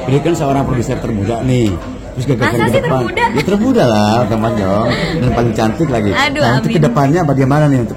Pilih kan seorang produser termuda nih. Terus gagasan Masa ke sih depan. termuda? Ya termuda lah, teman dong. Dan paling cantik lagi. Aduh, nah, untuk amin. kedepannya bagaimana nih untuk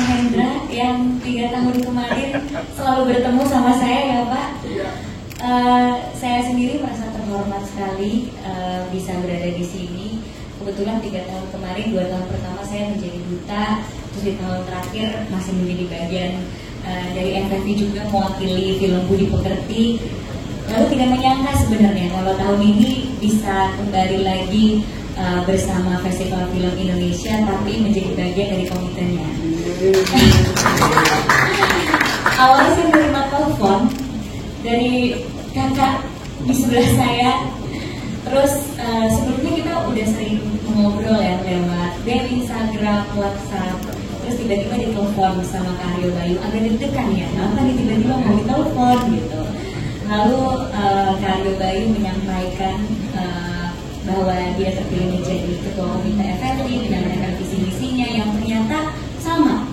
Hendra yang 3 tahun kemarin selalu bertemu sama saya ya Pak. Saya sendiri merasa terhormat sekali bisa berada di sini. Kebetulan 3 tahun kemarin, 2 tahun pertama saya menjadi duta, terus di tahun terakhir masih menjadi bagian dari FFV juga mewakili film Budi Pekerti. Lalu tidak menyangka sebenarnya kalau tahun ini bisa kembali lagi bersama Festival Film Indonesia, tapi menjadi bagian dari komitenya. Awalnya saya menerima telepon dari kakak di sebelah saya. Terus sebelumnya kita udah sering ngobrol ya lewat DM, Instagram, WhatsApp. Terus tiba-tiba ditelepon sama Kak Aryo Bayu, agak deg-degan ya, kenapa nih tiba-tiba mau ditelepon gitu. Lalu Kak Aryo Bayu menyampaikan bahwa dia terpilih menjadi ketua komite FFV dengan mengenai visi misinya yang ternyata sama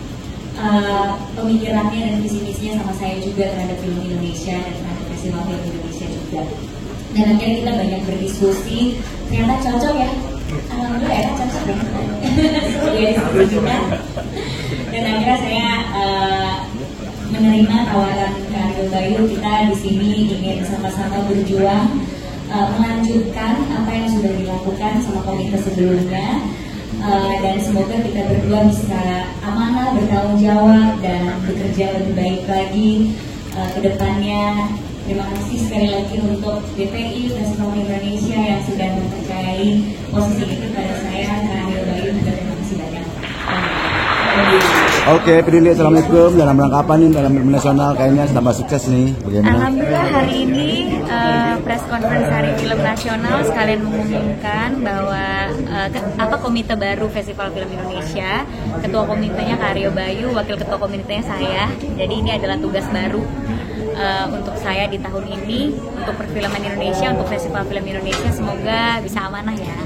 pemikirannya dan visi misinya sama saya juga terhadap film Indonesia dan terhadap festival film Indonesia juga. Dan akhirnya kita banyak berdiskusi, ternyata cocok ya. Alhamdulillah ya cocok ya. Ya diskusi juga. Dan akhirnya saya menerima tawaran Kak Aryo Bayu, kita di sini ingin sama-sama berjuang melanjutkan apa yang sudah dilakukan sama komite sebelumnya, dan semoga kita berdua bisa amanah, bertanggung jawab dan bekerja lebih baik lagi ke depannya. Terima kasih sekali lagi untuk DPI Festival Indonesia yang sudah mempercayai posisi itu pada saya, Kak Aryo Bayu, juga terima kasih banyak. Oke, Prilly, assalamualaikum. Dalam rangka apa nih dalam film nasional kayaknya tambah sukses nih. Bagaimana? Alhamdulillah hari ini press conference Hari Film Nasional sekalian mengumumkan bahwa komite baru Festival Film Indonesia. Ketua komitenya Kak Aryo Bayu, wakil ketua komitenya saya. Jadi ini adalah tugas baru untuk saya di tahun ini untuk perfilman Indonesia, untuk Festival Film Indonesia. Semoga bisa amanah ya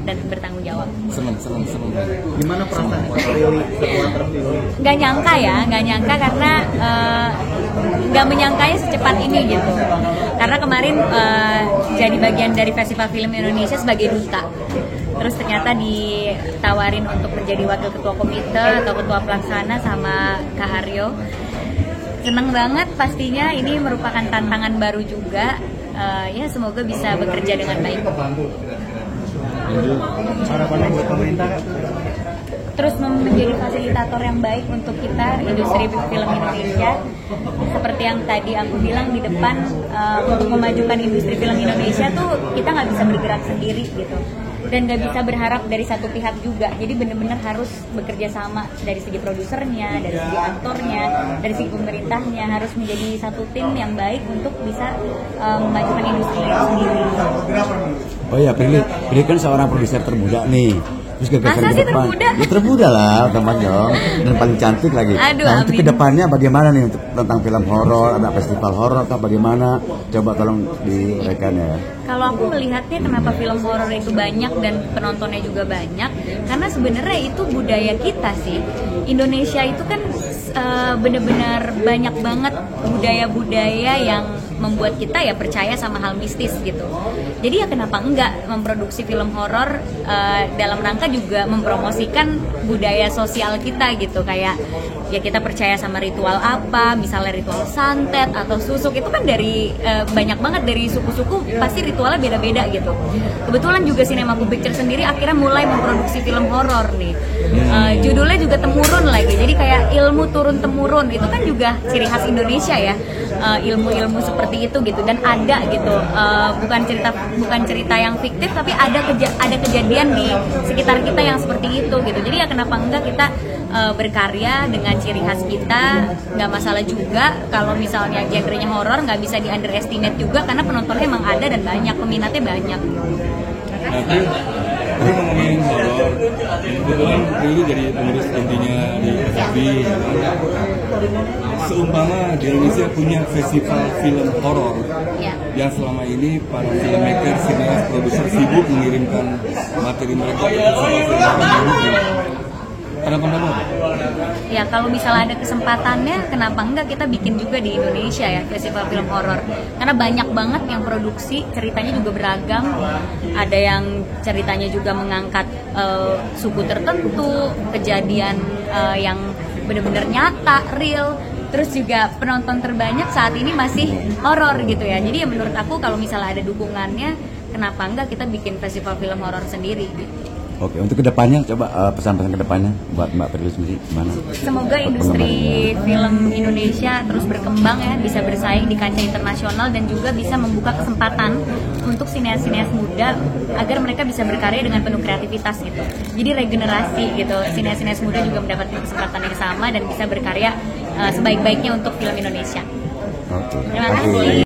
dan bertanggung jawab. Seneng. Gimana perasaan terpilih setelah terpilih? Gak nyangka karena gak menyangkanya secepat ini gitu. Karena kemarin jadi bagian dari Festival Film Indonesia sebagai duta. Terus ternyata ditawarin untuk menjadi wakil ketua komite atau ketua pelaksana sama Kak Aryo. Seneng banget pastinya, ini merupakan tantangan baru juga. Ya semoga bisa bekerja dengan baik. Harapannya buat pemerintah Kak? Terus menjadi fasilitator yang baik untuk kita, industri film Indonesia. Seperti yang tadi aku bilang di depan, untuk memajukan industri film Indonesia tuh kita nggak bisa bergerak sendiri gitu. Dan nggak bisa berharap dari satu pihak juga. Jadi benar-benar harus bekerja sama dari segi produsernya, dari segi aktornya, dari segi pemerintahnya, harus menjadi satu tim yang baik untuk bisa memajukan industri itu sendiri. Oh ya, Prilly kan seorang produser termuda nih. Terus gagasan Masa ke sih depan. termuda? Ya termuda lah, teman dong. Dan paling cantik lagi. Aduh, nah, untuk amin. kedepannya bagaimana nih untuk tentang film horor, ada festival horor atau bagaimana? Coba tolong diuraikan ya. Kalau aku melihatnya kenapa film horor itu banyak dan penontonnya juga banyak, karena sebenarnya itu budaya kita sih. Indonesia itu kan benar-benar banyak banget budaya-budaya yang membuat kita ya percaya sama hal mistis gitu. Jadi ya kenapa enggak memproduksi film horor dalam rangka juga mempromosikan budaya sosial kita gitu. Kayak ya kita percaya sama ritual apa, misalnya ritual santet atau susuk, itu kan dari banyak banget dari suku-suku pasti ritualnya beda-beda gitu. Kebetulan juga Cinemaku Picture sendiri akhirnya mulai memproduksi film horor nih. Judulnya juga temurun lagi, jadi kayak ilmu turun temurun, itu kan juga ciri khas Indonesia ya. Ilmu-ilmu seperti itu gitu, dan ada gitu, bukan cerita yang fiktif, tapi ada kejadian di sekitar kita yang seperti itu gitu. Jadi ya kenapa enggak kita berkarya dengan ciri khas kita. Nggak masalah juga kalau misalnya genrenya horor, nggak bisa di underestimate juga karena penontonnya emang ada dan banyak, peminatnya banyak. Tapi ngomongin horor, kebetulan Prilly jadi pengurus intinya di FFB. Seumpama di Indonesia punya festival film horor Ya. yang selama ini para filmmaker, sineas, produser sibuk mengirimkan materi mereka ke festival film horor. Harapan apa? Ya kalau misalnya ada kesempatannya, kenapa enggak kita bikin juga di Indonesia ya festival film horor? Karena banyak banget yang produksi, ceritanya juga beragam. Ada yang ceritanya juga mengangkat suku tertentu, kejadian yang benar-benar nyata, real. Terus juga penonton terbanyak saat ini masih horor gitu ya. Jadi ya menurut aku kalau misalnya ada dukungannya, kenapa enggak kita bikin festival film horor sendiri gitu. Oke, untuk kedepannya coba pesan-pesan kedepannya buat Mbak Prilly sendiri gimana? Semoga industri film Indonesia terus berkembang ya, bisa bersaing di kancah internasional dan juga bisa membuka kesempatan untuk sineas-sineas muda agar mereka bisa berkarya dengan penuh kreativitas gitu. Jadi regenerasi gitu, sineas-sineas muda juga mendapatkan kesempatan yang sama dan bisa berkarya sebaik-baiknya untuk film Indonesia. Oke. Terima kasih.